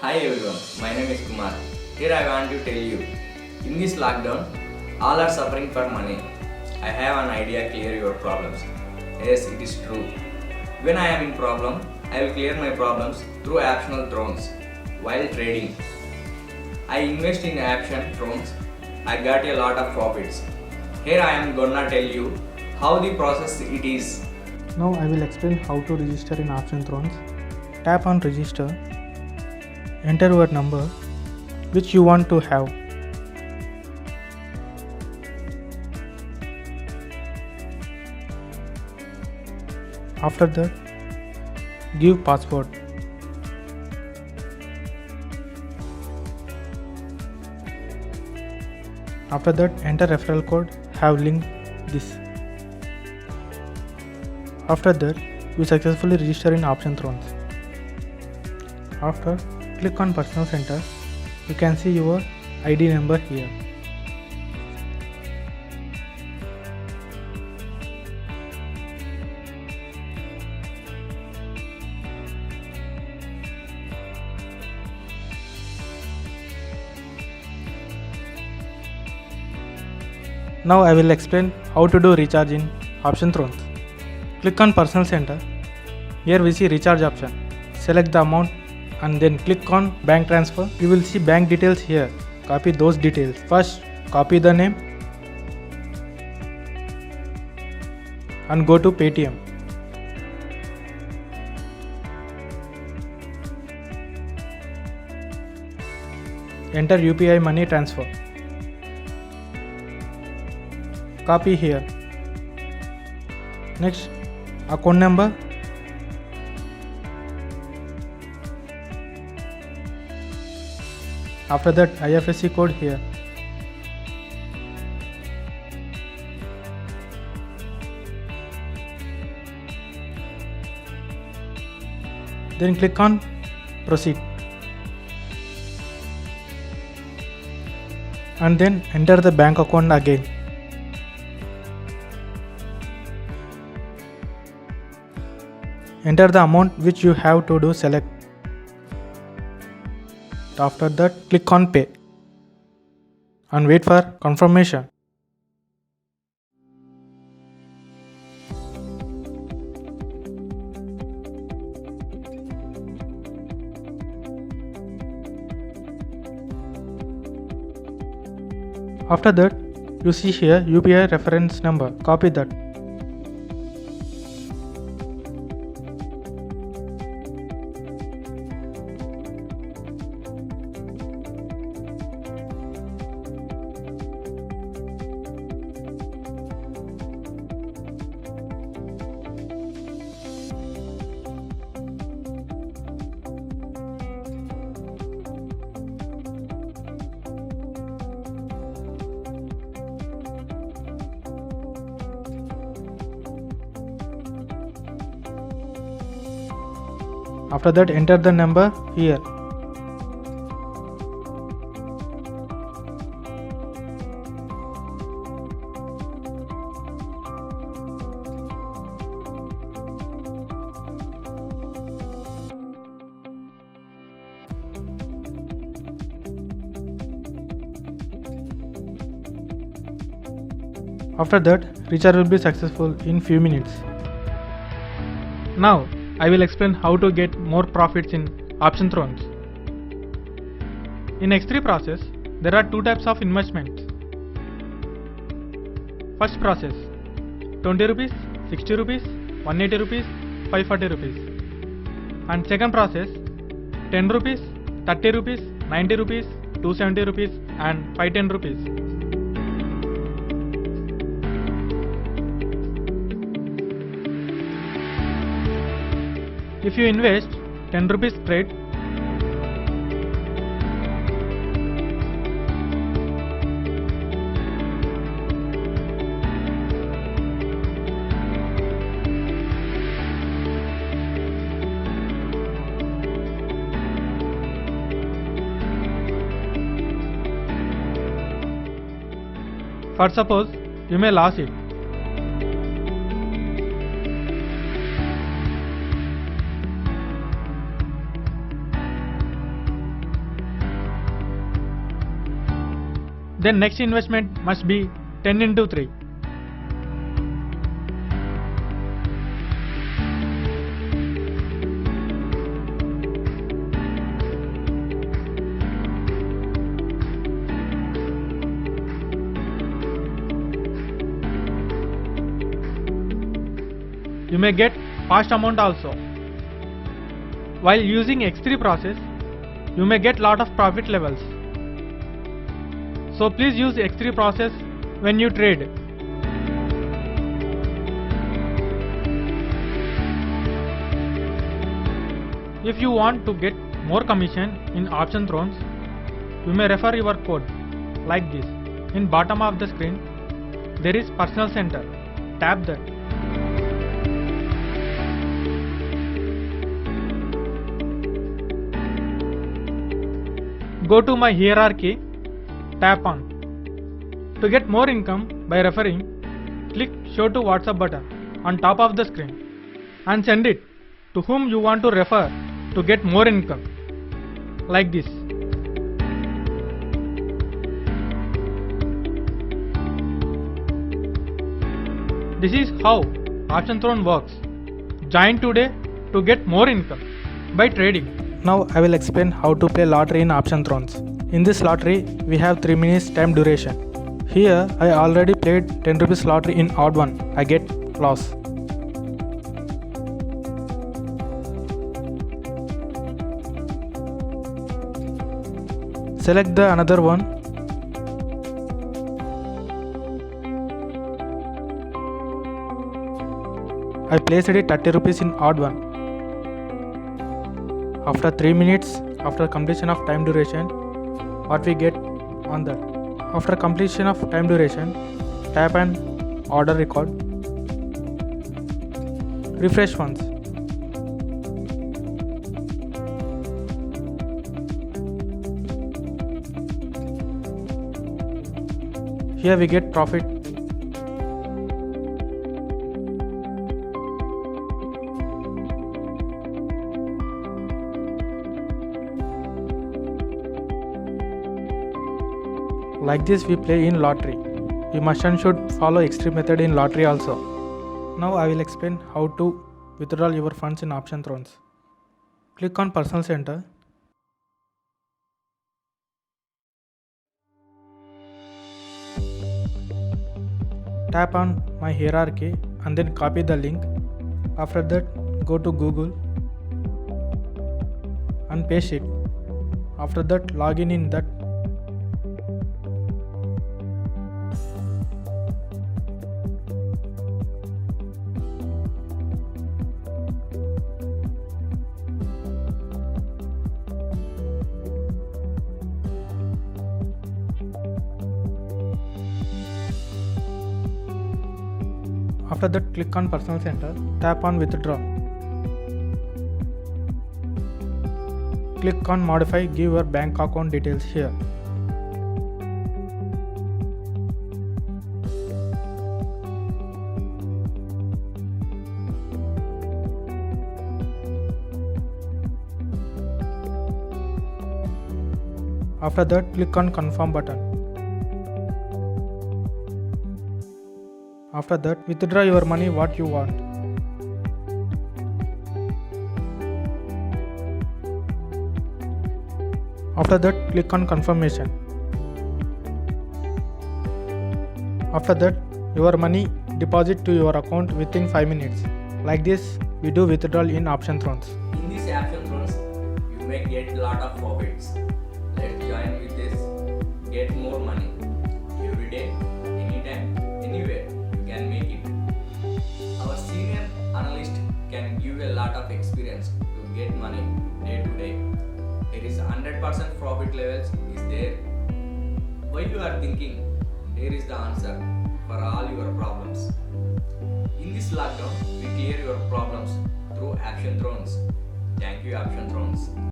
Hi everyone, my name is Kumar. Here I want to tell you, in this lockdown, all are suffering for money. I have an idea clear your problems. Yes, it is true. When I am in problem, I will clear my problems through optional drones. While trading, I invest in option drones. I got a lot of profits. Here I am gonna tell you how the process it is. Now I will explain how to register in Option Thrones. Tap on register, enter your number which you want to have. After that, give password. After that, enter referral code, have link this. After that, you successfully register in Option Thrones. After, click on Personal Center. You can see your ID number here. Now I will explain how to do recharge in Option Thrones. Click on Personal Center. Here we see recharge option. Select the amount and then click on bank transfer. You will see bank details here. Copy those details. First, copy the name and go to Paytm. Enter UPI money transfer. Copy here. Next, account number. After that, IFSC code here. Then click on proceed. And then enter the bank account again. Enter the amount which you have to do select. After that, click on pay and wait for confirmation. After that, you see here UPI reference number. Copy that. After that, enter the number here. After that, recharge will be successful in few minutes. Now, I will explain how to get more profits in Option Thrones. In X3 process, there are two types of investments. First process, 20 rupees, 60 rupees, 180 rupees, 540 rupees. And second process, 10 rupees, 30 rupees, 90 rupees, 270 rupees and 510 rupees. If you invest 10 rupees trade, for suppose you may lose it. then next investment must be 10 into 3. You may get fast amount also. While using X3 process, you may get lot of profit levels. So please use X3 process when you trade. If you want to get more commission in option thrones, you may refer your code like this. In bottom of the screen, there is personal center. Tap that. Go to my hierarchy, tap on. To get more income by referring, click show to WhatsApp button on top of the screen and send it to whom you want to refer to get more income, like this. This is how Option Throne works. Join today to get more income by trading. Now I will explain how to play lottery in Option Thrones. In this lottery, we have 3 minutes time duration. Here I already played 10 rupees lottery in odd one. I get loss. Select the another one. I placed it 30 rupees in odd one. After 3 minutes, after completion of time duration, what we get on that? After completion of time duration, tap and order record. Refresh once. Here we get profit. Like this we play in lottery. We must and should follow X3 method in lottery also. Now I will explain how to withdraw your funds in Option Thrones. Click on Personal Center. Tap on my hierarchy and then copy the link. After that, go to Google and paste it. After that, login in that. After that, click on Personal Center, tap on Withdraw. Click on Modify, give your bank account details here. After that, click on Confirm button. After that, withdraw your money what you want. After that, click on Confirmation. After that, your money deposit to your account within 5 minutes. Like this, we do withdrawal in Option Thrones. In these Option Thrones, you may get a lot of profits. Let's join with this. Get more money. Every day, anytime, anywhere, you can make it. Our senior analyst can give a lot of experience to get money day to day. There is 100% profit levels is there. Why you are thinking? Here is the answer for all your problems. In this lockdown, we clear your problems through Option Thrones. Thank you, Option Thrones.